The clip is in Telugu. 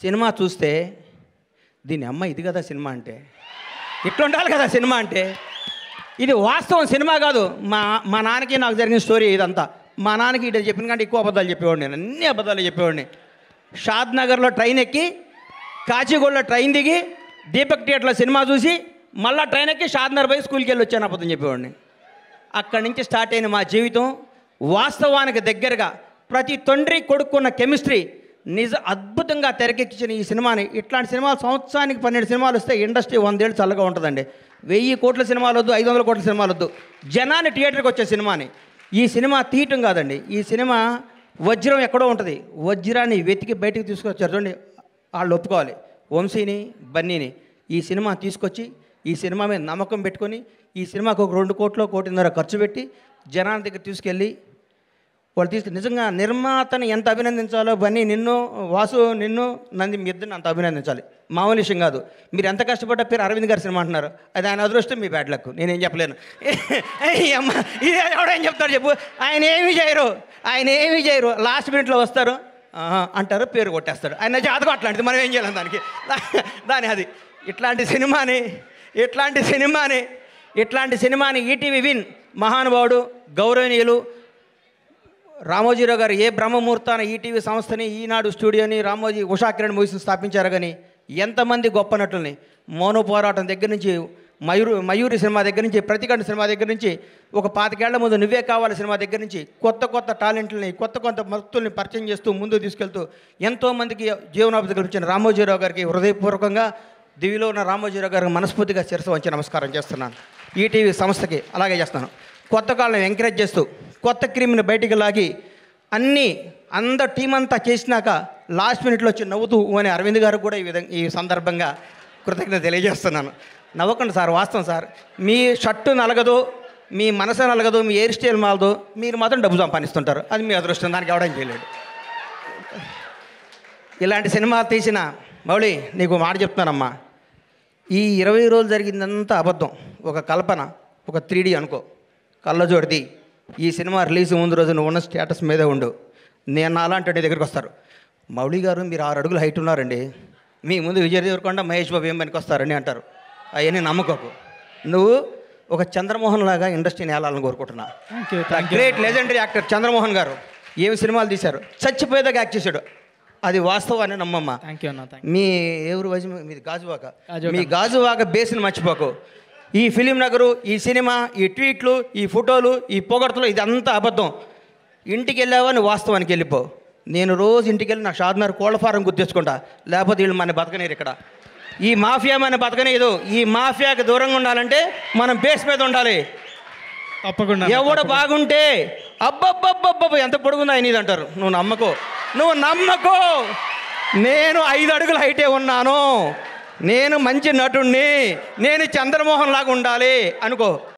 సినిమా చూస్తే దీని అమ్మ ఇది కదా సినిమా అంటే, ఇట్లా ఉండాలి కదా సినిమా అంటే. ఇది వాస్తవం, సినిమా కాదు. మా నాన్నకి నాకు జరిగిన స్టోరీ ఇదంతా. మా నాన్నకి ఇటు చెప్పిన కంటే ఎక్కువ అబద్ధాలు చెప్పేవాడిని, నేను అన్ని అబద్ధాలు చెప్పేవాడిని. షాద్ నగర్లో ట్రైన్ ఎక్కి, కాచిగూడలో ట్రైన్ దిగి, దీపక్ థియేటర్లో సినిమా చూసి, మళ్ళీ ట్రైన్ ఎక్కి షాద్ నగర్ పోయి స్కూల్కి వెళ్ళి వచ్చాను అబద్ధం చెప్పేవాడిని. అక్కడి నుంచి స్టార్ట్ అయిన మా జీవితం వాస్తవానికి దగ్గరగా ప్రతి తండ్రి కొడుకున్న కెమిస్ట్రీ అద్భుతంగా తెరకెక్కించిన ఈ సినిమాని. ఇట్లాంటి సినిమాలు సంవత్సరానికి 12 సినిమాలు వస్తే ఇండస్ట్రీ 100 ఏళ్ళు చల్లగా ఉంటుందండి. 1000 కోట్ల సినిమాలు వద్దు, 500 కోట్ల సినిమాలు వద్దు, జనాన్ని థియేటర్కి వచ్చే సినిమాని. ఈ సినిమా తీయటం కాదండి, ఈ సినిమా వజ్రం ఎక్కడో ఉంటుంది, వజ్రాన్ని వెతికి బయటికి తీసుకొచ్చారు చూడండి. వాళ్ళు ఒప్పుకోవాలి, వంశీని బన్నీని. ఈ సినిమా తీసుకొచ్చి ఈ సినిమా మీద నమ్మకం పెట్టుకొని ఈ సినిమాకు ఒక 2 కోట్లు 1.5 కోట్ల ఖర్చు పెట్టి జనాల దగ్గర తీసుకెళ్ళి వాళ్ళు నిజంగా నిర్మాతని ఎంత అభినందించాలో, బన్నీ నిన్ను, వాసు నిన్ను, నంది మీ ఇద్దరిని అంత అభినందించాలి. మామూలు విషయం కాదు. మీరు ఎంత కష్టపడ్డా పేరు అరవింద్ గారి సినిమా అంటున్నారు, అది ఆయన అదృష్టం, మీ బ్యాడ్ లక్, నేనేం చెప్పలేను. అమ్మ ఇది ఎవడేం చెప్తాడు చెప్పు. ఆయన ఏమీ చేయరు, లాస్ట్ మినిట్లో వస్తారు అంటారు, పేరు కొట్టేస్తాడు. ఆయన జాతకం అట్లాంటిది, మనం ఏం చేయలేం దాని అది. ఇట్లాంటి సినిమాని ఈటీవీ విన్ మహానుభావుడు గౌరవనీయులు రామోజీరావు గారు ఏ బ్రహ్మముహూర్తాన ఈటీవీ సంస్థని, ఈనాడు స్టూడియోని, రామోజీ ఉషాకిరణ్ మూవీస్ని స్థాపించారు. కానీ ఎంతమంది గొప్ప నటుల్ని, మౌన పోరాటం దగ్గర నుంచి, మయూరి సినిమా దగ్గర నుంచి, ప్రతికంఠ సినిమా దగ్గర నుంచి, ఒక 25 ఏళ్ల ముందు నువ్వే కావాలి సినిమా దగ్గర నుంచి కొత్త టాలెంట్లని, కొత్త భక్తుల్ని పరిచయం చేస్తూ ముందుకు తీసుకెళ్తూ ఎంతోమందికి జీవనోపాధి కల్పించిన రామోజీరావు గారికి హృదయపూర్వకంగా, దివిలో ఉన్న రామోజీరావు గారికి మనస్ఫూర్తిగా శిరస్సు వంచి నమస్కారం చేస్తున్నాను. ఈటీవీ సంస్థకి అలాగే చేస్తాను. కొత్త కాళ్ళని ఎంకరేజ్ చేస్తూ కొత్త క్రీమ్ని బయటికి లాగి అందరు టీం అంతా చేసినాక లాస్ట్ మినిట్లో వచ్చి నవ్వుతూ అని అరవింద్ గారికి కూడా ఈ సందర్భంగా కృతజ్ఞత తెలియజేస్తున్నాను. నవ్వకండి సార్, వాస్తవం సార్. మీ షర్టు నలగదు, మీ మనసు నలగదు, మీ హెయిర్ స్టైల్ మాలదు, మీరు మాత్రం డబ్బు సంపాదిస్తుంటారు, అది మీ అదృష్టం, దానికి ఎవడం చేయలేడు. ఇలాంటి సినిమా తీసిన మౌళి, నీకు మాట చెప్తున్నానమ్మా, ఈ 20 రోజులు జరిగిందంతా అబద్ధం, ఒక కల్పన, ఒక 3D అనుకో, కళ్ళజోడిది. ఈ సినిమా రిలీజ్ ముందు రోజు నువ్వు ఉన్న స్టేటస్ మీదే ఉండు. నేను అలాంటి దగ్గరికి వస్తారు, మౌళి గారు మీరు 6 అడుగులు హైట్ ఉన్నారండి, మీ ముందు విజయ్ దేవరకొండ, మహేష్ బాబు ఏం పనికి వస్తారని అంటారు. అవన్నీ నమ్మకోకు. నువ్వు ఒక చంద్రమోహన్ లాగా ఇండస్ట్రీని ఏలాలని కోరుకుంటున్నా. గ్రేట్ లెజెండరీ యాక్టర్ చంద్రమోహన్ గారు ఏమి సినిమాలు తీశారు, చచ్చిపోయేదాకా యాక్ట్ చేశాడు, అది వాస్తవాన్ని నమ్మమ్మ. మీ ఎవరు వయసు మీది గాజువాక, మీ గాజువాక బేస్ని మర్చిపోకు. ఈ ఫిలిం నగరు, ఈ సినిమా, ఈ ట్వీట్లు, ఈ ఫోటోలు, ఈ పొగడ్తలు, ఇదంతా అబద్ధం. ఇంటికి వెళ్ళావా నువ్వు వాస్తవానికి వెళ్ళిపో. నేను రోజు ఇంటికి వెళ్ళి నా షాద్నగర్ కోళ్ళ ఫారం గుర్తించుకుంటా, లేకపోతే వీళ్ళు మన బతకనేరు. ఇక్కడ ఈ మాఫియా మన బతకనేదు. ఈ మాఫియాకి దూరంగా ఉండాలంటే మనం బేస్ మీద ఉండాలి. తప్పకుండా ఎవడు బాగుంటే అబ్బబ్బబ్బబ్బ ఎంత పొడుగుందా ఆయన ఇది అంటారు. నువ్వు నమ్మకో. నేను 5 అడుగుల హైటే ఉన్నాను, నేను మంచి నటుణ్ణి, నేను చంద్రమోహన్ లాగా ఉండాలి అనుకో,